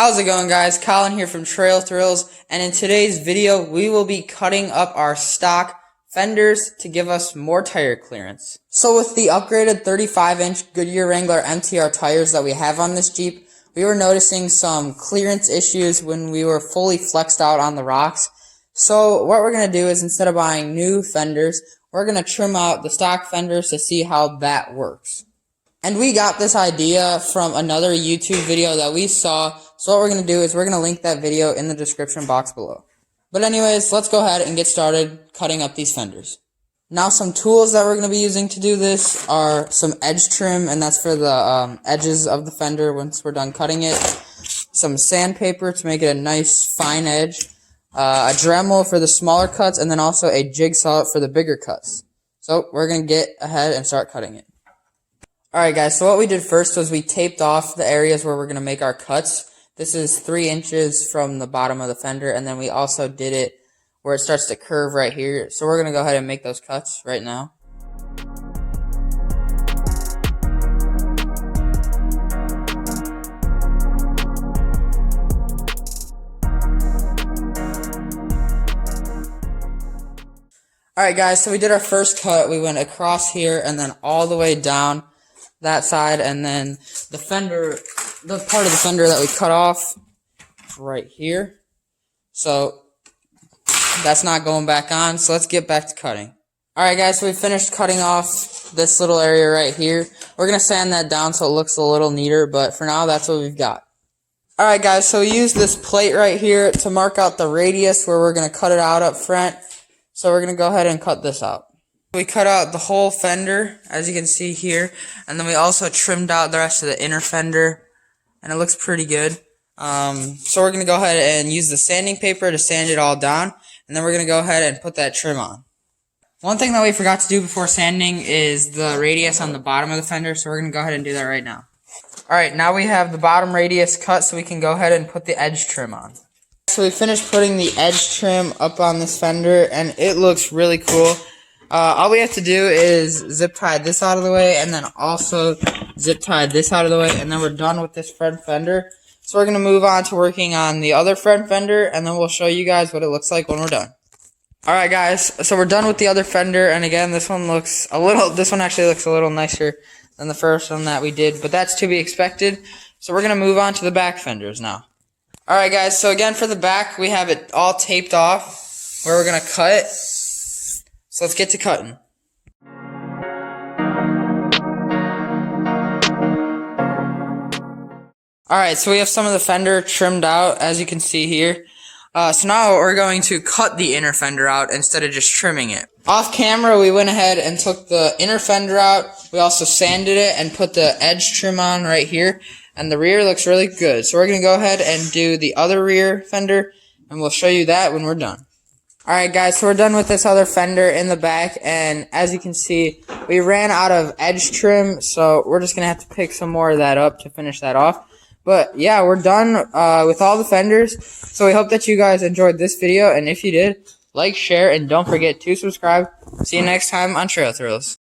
How's it going, guys? Colin here from Trail Thrills, and in today's video we will be cutting up our stock fenders to give us more tire clearance. So with the upgraded 35-inch Goodyear Wrangler MTR tires that we have on this Jeep, we were noticing some clearance issues when we were fully flexed out on the rocks. So what we're going to do is, instead of buying new fenders, we're going to trim out the stock fenders to see how that works. And we got this idea from another YouTube video that we saw, so what we're going to do is we're going to link that video in the description box below. But anyways, let's go ahead and get started cutting up these fenders. Now, some tools that we're going to be using to do this are some edge trim, and that's for the edges of the fender once we're done cutting it. Some sandpaper to make it a nice fine edge. A Dremel for the smaller cuts, and then also a jigsaw for the bigger cuts. So we're going to get ahead and start cutting it. Alright guys, so what we did first was we taped off the areas where we're going to make our cuts. This is 3 inches from the bottom of the fender, and then we also did it where it starts to curve right here. So we're going to go ahead and make those cuts right now. Alright guys, so we did our first cut. We went across here and then all the way down that side, and then the fender, the part of the fender that we cut off right here. So that's not going back on, so let's get back to cutting. Alright guys, so we finished cutting off this little area right here. We're going to sand that down so it looks a little neater, but for now that's what we've got. Alright guys, so we use this plate right here to mark out the radius where we're going to cut it out up front. So we're going to go ahead and cut this out. We cut out the whole fender, as you can see here, and then we also trimmed out the rest of the inner fender, and it looks pretty good. So we're going to go ahead and use the sanding paper to sand it all down, and then we're going to go ahead and put that trim on. One thing that we forgot to do before sanding is the radius on the bottom of the fender, so we're going to go ahead and do that right now. Alright, now we have the bottom radius cut, so we can go ahead and put the edge trim on. So we finished putting the edge trim up on this fender, and it looks really cool. All we have to do is zip tie this out of the way, and then also zip tie this out of the way, and then we're done with this front fender. So we're going to move on to working on the other front fender, and then we'll show you guys what it looks like when we're done. Alright guys, so we're done with the other fender, and again, this one actually looks a little nicer than the first one that we did, but that's to be expected. So we're going to move on to the back fenders now. Alright guys, so again for the back, we have it all taped off where we're going to cut. So let's get to cutting. Alright, so we have some of the fender trimmed out, as you can see here. So now we're going to cut the inner fender out instead of just trimming it. Off camera, we went ahead and took the inner fender out. We also sanded it and put the edge trim on right here. And the rear looks really good. So we're going to go ahead and do the other rear fender, and we'll show you that when we're done. Alright guys, so we're done with this other fender in the back, and as you can see, we ran out of edge trim, so we're just going to have to pick some more of that up to finish that off. But yeah, we're done with all the fenders, so we hope that you guys enjoyed this video, and if you did, like, share, and don't forget to subscribe. See you next time on Trail Thrills.